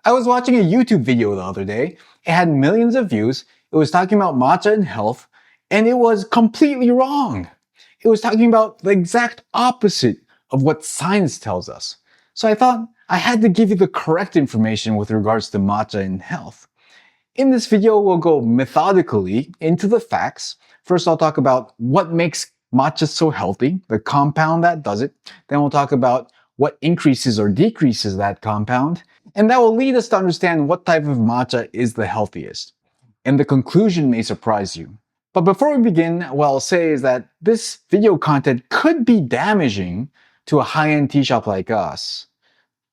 I was watching a YouTube video the other day. It had millions of views. It was talking about matcha and health, and it was completely wrong. It was talking about the exact opposite of what science tells us. So I thought I had to give you the correct information with regards to matcha and health. In this video, we'll go methodically into the facts. First, I'll talk about what makes matcha so healthy, the compound that does it. Then we'll talk about what increases or decreases that compound. And that will lead us to understand what type of matcha is the healthiest. And the conclusion may surprise you. But before we begin, what I'll say is that this video content could be damaging to a high-end tea shop like us.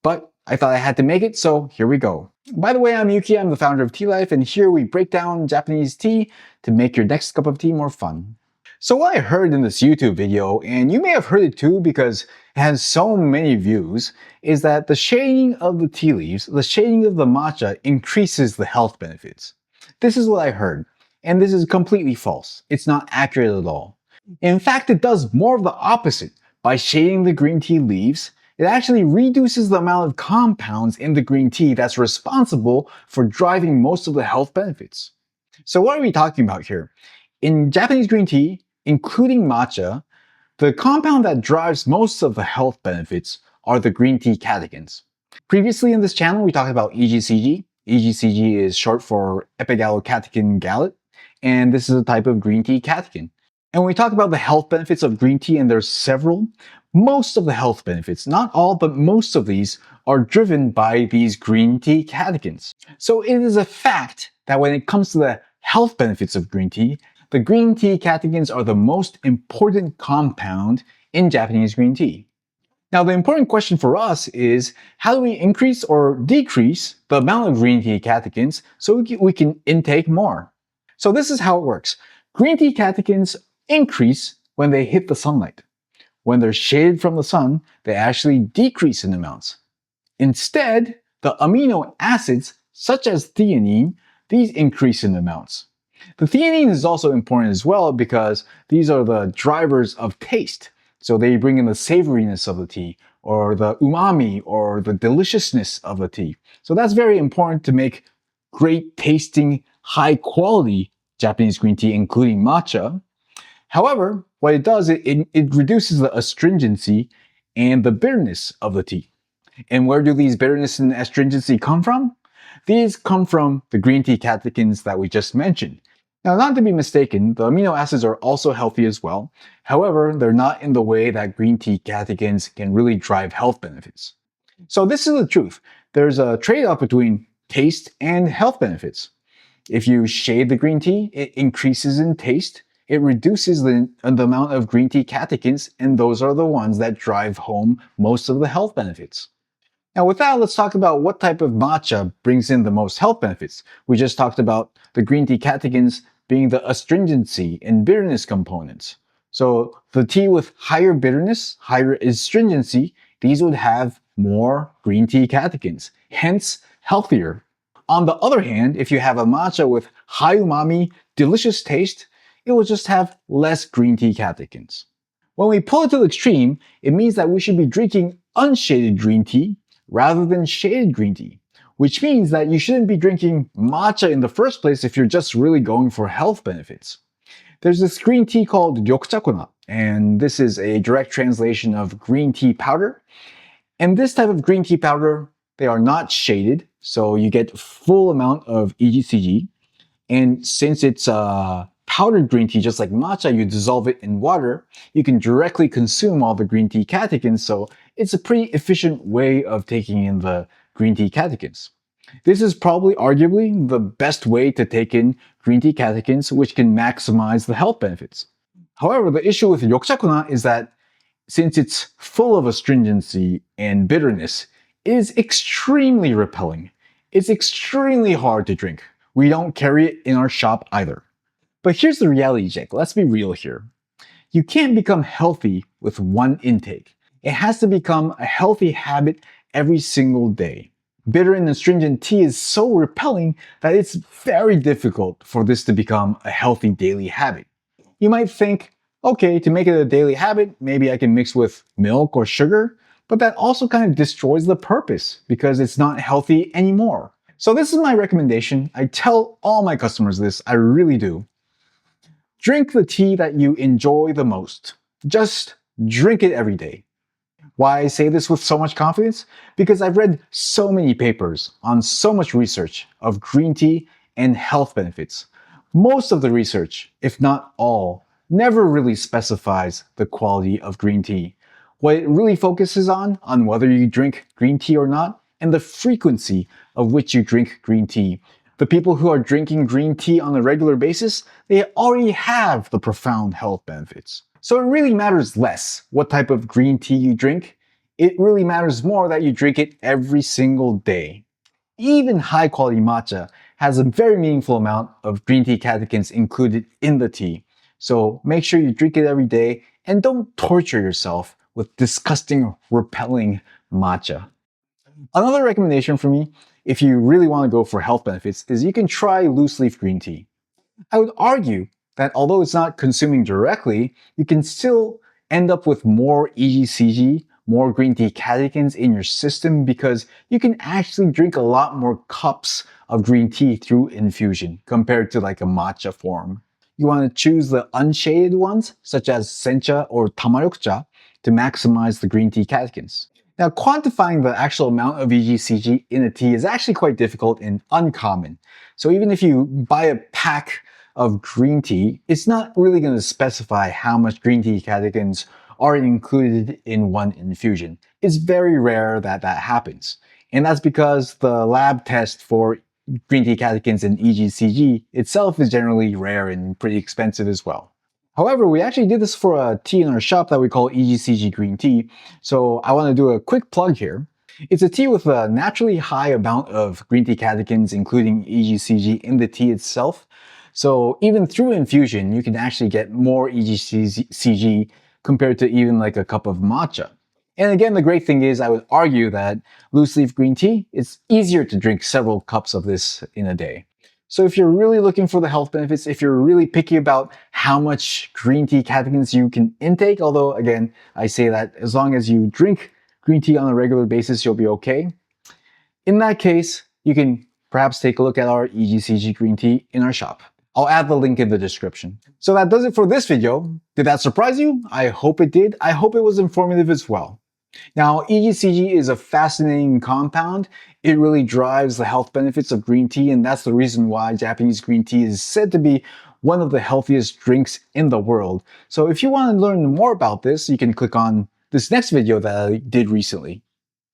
But I thought I had to make it, so here we go. By the way, I'm Yuki, I'm the founder of Tealife, and here we break down Japanese tea to make your next cup of tea more fun. So what I heard in this YouTube video, and you may have heard it too because it has so many views, is that the shading of the tea leaves, the shading of the matcha increases the health benefits. This is what I heard, and this is completely false. It's not accurate at all. In fact, it does more of the opposite. By shading the green tea leaves, it actually reduces the amount of compounds in the green tea that's responsible for driving most of the health benefits. So what are we talking about here? In Japanese green tea, including matcha, the compound that drives most of the health benefits are the green tea catechins. Previously in this channel, we talked about EGCG. EGCG is short for epigallocatechin gallate, and this is a type of green tea catechin. And when we talk about the health benefits of green tea, and there's several, most of the health benefits, not all, but most of these are driven by these green tea catechins. So it is a fact that when it comes to the health benefits of green tea, the green tea catechins are the most important compound in Japanese green tea. Now, the important question for us is, how do we increase or decrease the amount of green tea catechins so we can intake more? So this is how it works. Green tea catechins increase when they hit the sunlight. When they're shaded from the sun, they actually decrease in amounts. Instead, the amino acids, such as theanine, these increase in amounts. The theanine is also important as well because these are the drivers of taste. So they bring in the savoriness of the tea, or the umami, or the deliciousness of the tea. So that's very important to make great tasting, high quality Japanese green tea, including matcha. However, what it does, it reduces the astringency and the bitterness of the tea. And where do these bitterness and astringency come from? These come from the green tea catechins that we just mentioned. Now, not to be mistaken, the amino acids are also healthy as well. However, they're not in the way that green tea catechins can really drive health benefits. So this is the truth. There's a trade-off between taste and health benefits. If you shade the green tea, it increases in taste. It reduces the amount of green tea catechins, and those are the ones that drive home most of the health benefits. Now with that, let's talk about what type of matcha brings in the most health benefits. We just talked about the green tea catechins being the astringency and bitterness components. So the tea with higher bitterness, higher astringency, these would have more green tea catechins, hence healthier. On the other hand, if you have a matcha with high umami, delicious taste, it will just have less green tea catechins. When we pull it to the extreme, it means that we should be drinking unshaded green tea rather than shaded green tea, which means that you shouldn't be drinking matcha in the first place if you're just really going for health benefits. There's this green tea called ryokuchakona, and this is a direct translation of green tea powder. And this type of green tea powder, they are not shaded, so you get full amount of EGCG. And since it's powdered green tea, just like matcha, you dissolve it in water, you can directly consume all the green tea catechins, so it's a pretty efficient way of taking in the green tea catechins. This is probably arguably the best way to take in green tea catechins, which can maximize the health benefits. However, the issue with ryokuchakona is that since it's full of astringency and bitterness, it is extremely repelling. It's extremely hard to drink. We don't carry it in our shop either. But here's the reality check. Let's be real here. You can't become healthy with one intake. It has to become a healthy habit every single day. Bitter and astringent tea is so repelling that it's very difficult for this to become a healthy daily habit. You might think, okay, to make it a daily habit, maybe I can mix with milk or sugar, but that also kind of destroys the purpose because it's not healthy anymore. So this is my recommendation. I tell all my customers this, I really do. Drink the tea that you enjoy the most. Just drink it every day. Why I say this with so much confidence? Because I've read so many papers on so much research of green tea and health benefits. Most of the research, if not all, never really specifies the quality of green tea. What it really focuses on whether you drink green tea or not, and the frequency of which you drink green tea. The people who are drinking green tea on a regular basis, they already have the profound health benefits. So it really matters less what type of green tea you drink. It really matters more that you drink it every single day. Even high quality matcha has a very meaningful amount of green tea catechins included in the tea. So make sure you drink it every day and don't torture yourself with disgusting, repelling matcha. Another recommendation for me, if you really want to go for health benefits, is you can try loose leaf green tea. I would argue that although it's not consuming directly, you can still end up with more EGCG, more green tea catechins in your system because you can actually drink a lot more cups of green tea through infusion compared to like a matcha form. You want to choose the unshaded ones, such as sencha or tamarokcha, to maximize the green tea catechins. Now, quantifying the actual amount of EGCG in a tea is actually quite difficult and uncommon. So even if you buy a pack of green tea, it's not really going to specify how much green tea catechins are included in one infusion. It's very rare that that happens. And that's because the lab test for green tea catechins and EGCG itself is generally rare and pretty expensive as well. However, we actually did this for a tea in our shop that we call EGCG Green Tea, so I want to do a quick plug here. It's a tea with a naturally high amount of green tea catechins, including EGCG, in the tea itself. So even through infusion, you can actually get more EGCG compared to even like a cup of matcha. And again, the great thing is I would argue that loose leaf green tea, it's easier to drink several cups of this in a day. So if you're really looking for the health benefits, if you're really picky about how much green tea catechins you can intake, although again, I say that as long as you drink green tea on a regular basis, you'll be okay. In that case, you can perhaps take a look at our EGCG green tea in our shop. I'll add the link in the description. So that does it for this video. Did that surprise you? I hope it did. I hope it was informative as well. Now, EGCG is a fascinating compound. It really drives the health benefits of green tea, and that's the reason why Japanese green tea is said to be one of the healthiest drinks in the world. So if you want to learn more about this, you can click on this next video that I did recently.